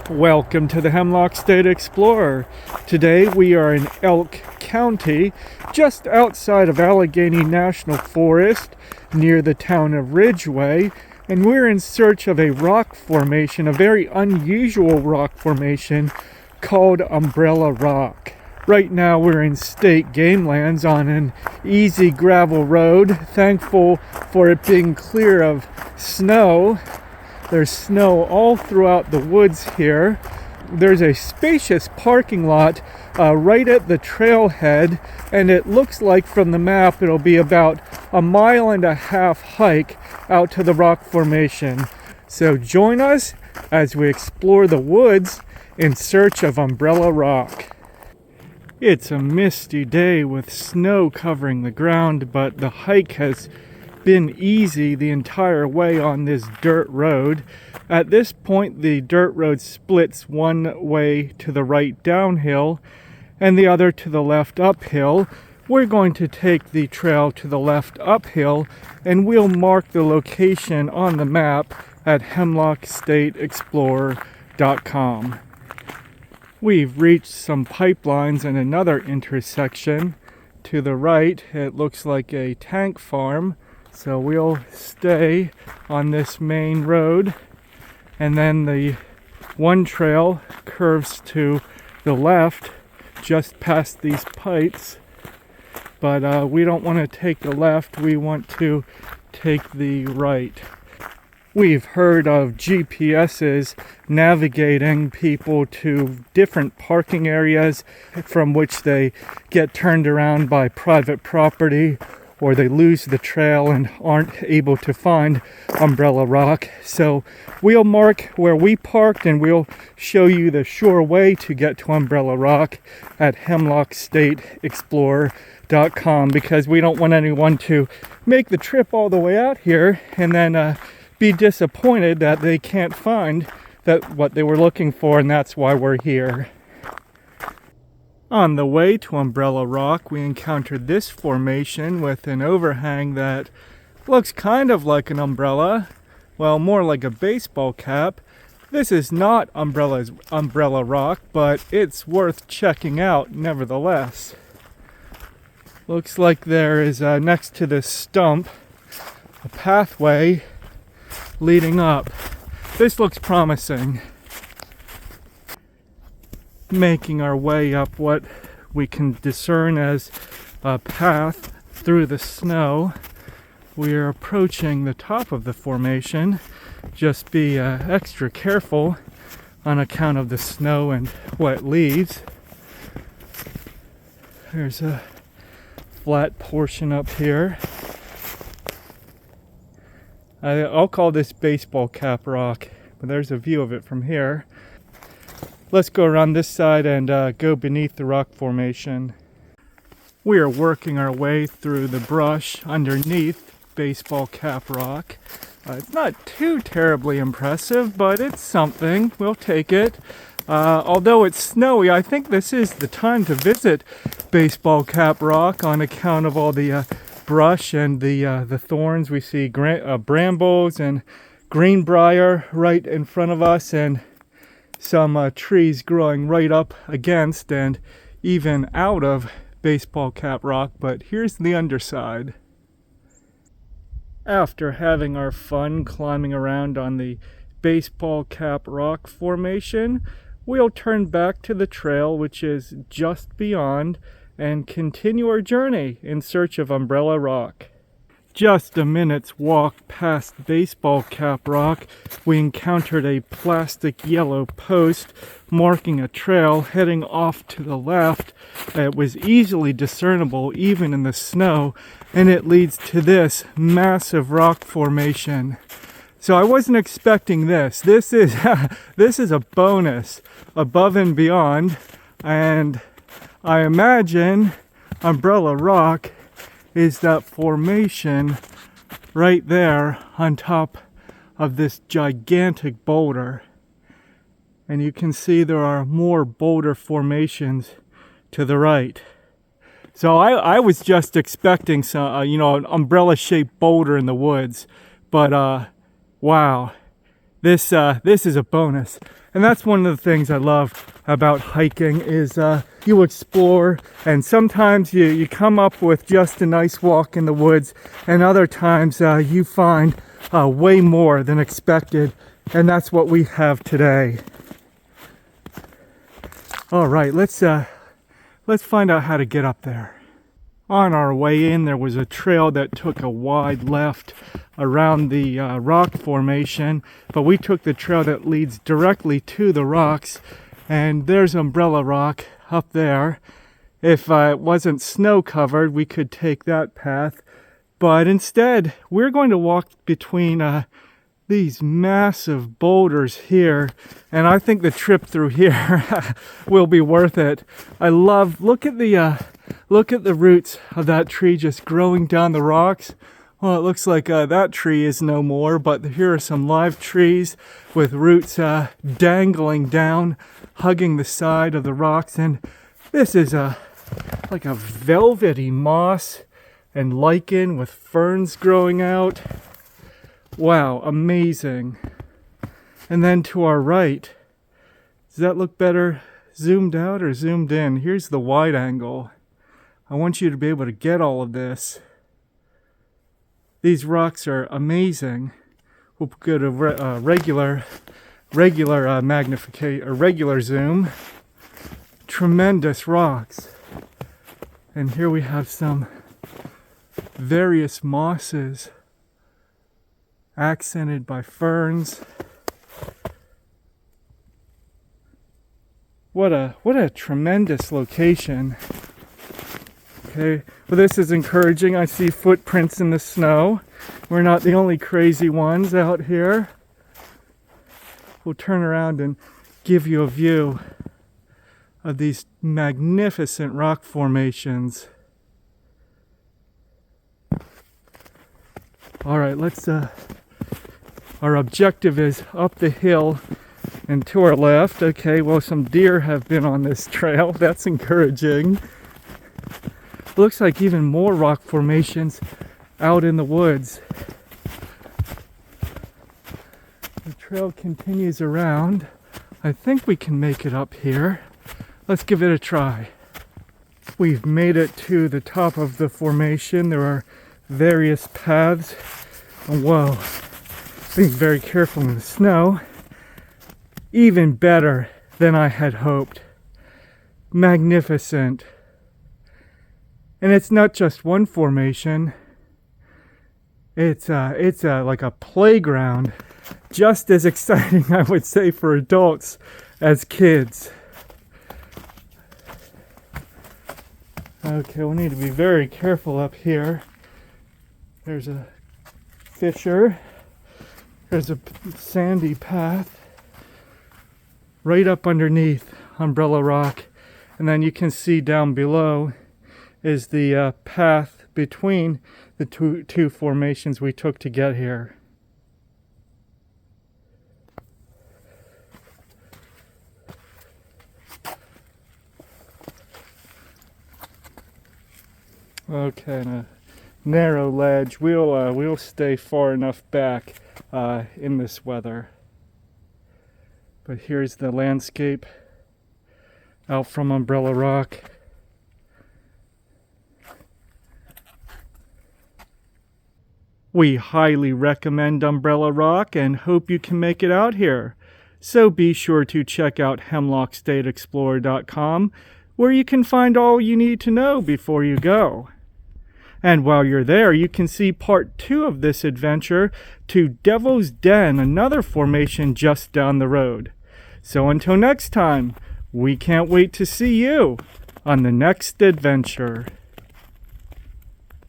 Welcome to the Hemlock State Explorer. Today we are in Elk County, just outside of Allegheny National Forest, near the town of Ridgway, and we're in search of a rock formation, a very unusual rock formation called Umbrella Rock. Right now we're in state game lands on an easy gravel road, thankful for it being clear of snow. There's snow all throughout the woods here. There's a spacious parking lot right at the trailhead, and it looks like from the map it'll be about a 1.5 mile hike out to the rock formation. So join us as we explore the woods in search of Umbrella Rock. It's a misty day with snow covering the ground, but the hike has been easy the entire way on this dirt road. At this point, the dirt road splits one way to the right downhill and the other to the left uphill. We're going to take the trail to the left uphill, and we'll mark the location on the map at hemlockstateexplorer.com. We've reached some pipelines and another intersection. To the right, it looks like a tank farm. So we'll stay on this main road, and then the one trail curves to the left just past these pipes, but we don't want to take the left, we want to take the right. We've heard of GPSs navigating people to different parking areas from which they get turned around by private property, or they lose the trail and aren't able to find Umbrella Rock. So we'll mark where we parked, and we'll show you the sure way to get to Umbrella Rock at hemlockstateexplorer.com, because we don't want anyone to make the trip all the way out here and then be disappointed that they can't find what they were looking for, and that's why we're here. On the way to Umbrella Rock, we encountered this formation with an overhang that looks kind of like an umbrella, well, more like a baseball cap. This is not Umbrella Rock, but it's worth checking out nevertheless. Looks like there is, next to this stump, a pathway leading up. This looks promising. Making our way up what we can discern as a path through the snow. We are approaching the top of the formation. Just be extra careful on account of the snow and wet leaves. There's a flat portion up here. I'll call this baseball cap rock, but there's a view of it from here. Let's go around this side and go beneath the rock formation. We are working our way through the brush underneath baseball cap rock. It's not too terribly impressive, but it's something. We'll take it. Although it's snowy, I think this is the time to visit baseball cap rock on account of all the brush and the thorns. We see brambles and greenbrier right in front of us, and some trees growing right up against and even out of baseball cap rock, but here's the underside. After having our fun climbing around on the baseball cap rock formation, we'll turn back to the trail, which is just beyond, and continue our journey in search of Umbrella Rock. Just a minute's walk past baseball cap rock, we encountered a plastic yellow post marking a trail heading off to the left. It was easily discernible even in the snow, and it leads to this massive rock formation. So I wasn't expecting this. This is this is a bonus above and beyond, and I imagine Umbrella Rock is that formation right there on top of this gigantic boulder. And you can see there are more boulder formations to the right. So I was just expecting some, an umbrella-shaped boulder in the woods, but wow, this is a bonus. And that's one of the things I love about hiking is you explore, and sometimes you come up with just a nice walk in the woods, and other times you find way more than expected, and that's what we have today. All right, let's find out how to get up there. On our way in, there was a trail that took a wide left around the rock formation, but we took the trail that leads directly to the rocks, and there's Umbrella Rock up there. If it wasn't snow covered, we could take that path, but instead we're going to walk between these massive boulders here, and I think the trip through here will be worth it. Look at the roots of that tree just growing down the rocks. Well, it looks like that tree is no more, but here are some live trees with roots dangling down, hugging the side of the rocks, and this is like a velvety moss and lichen with ferns growing out. Wow, amazing. And then to our right, does that look better zoomed out or zoomed in? Here's the wide angle. I want you to be able to get all of this. These rocks are amazing. We'll go to regular magnification or regular zoom. Tremendous rocks. And here we have some various mosses accented by ferns. What a tremendous location. Okay, well, this is encouraging. I see footprints in the snow. We're not the only crazy ones out here. We'll turn around and give you a view of these magnificent rock formations. All right, our objective is up the hill and to our left. Okay, well, some deer have been on this trail. That's encouraging. Looks like even more rock formations out in the woods. The trail continues around. I think we can make it up here. Let's give it a try. We've made it to the top of the formation. There are various paths. Oh, whoa. Being very careful in the snow. Even better than I had hoped. Magnificent. And it's not just one formation. It's like a playground. Just as exciting, I would say, for adults as kids. Okay, we'll need to be very careful up here. There's a fissure. There's a sandy path right up underneath Umbrella Rock. And then you can see down below is the path between the two formations we took to get here. Okay, and a narrow ledge. We'll stay far enough back in this weather. But here's the landscape out from Umbrella Rock. We highly recommend Umbrella Rock and hope you can make it out here. So be sure to check out hemlockstateexplorer.com, where you can find all you need to know before you go. And while you're there, you can see part 2 of this adventure to Devil's Den, another formation just down the road. So until next time, we can't wait to see you on the next adventure.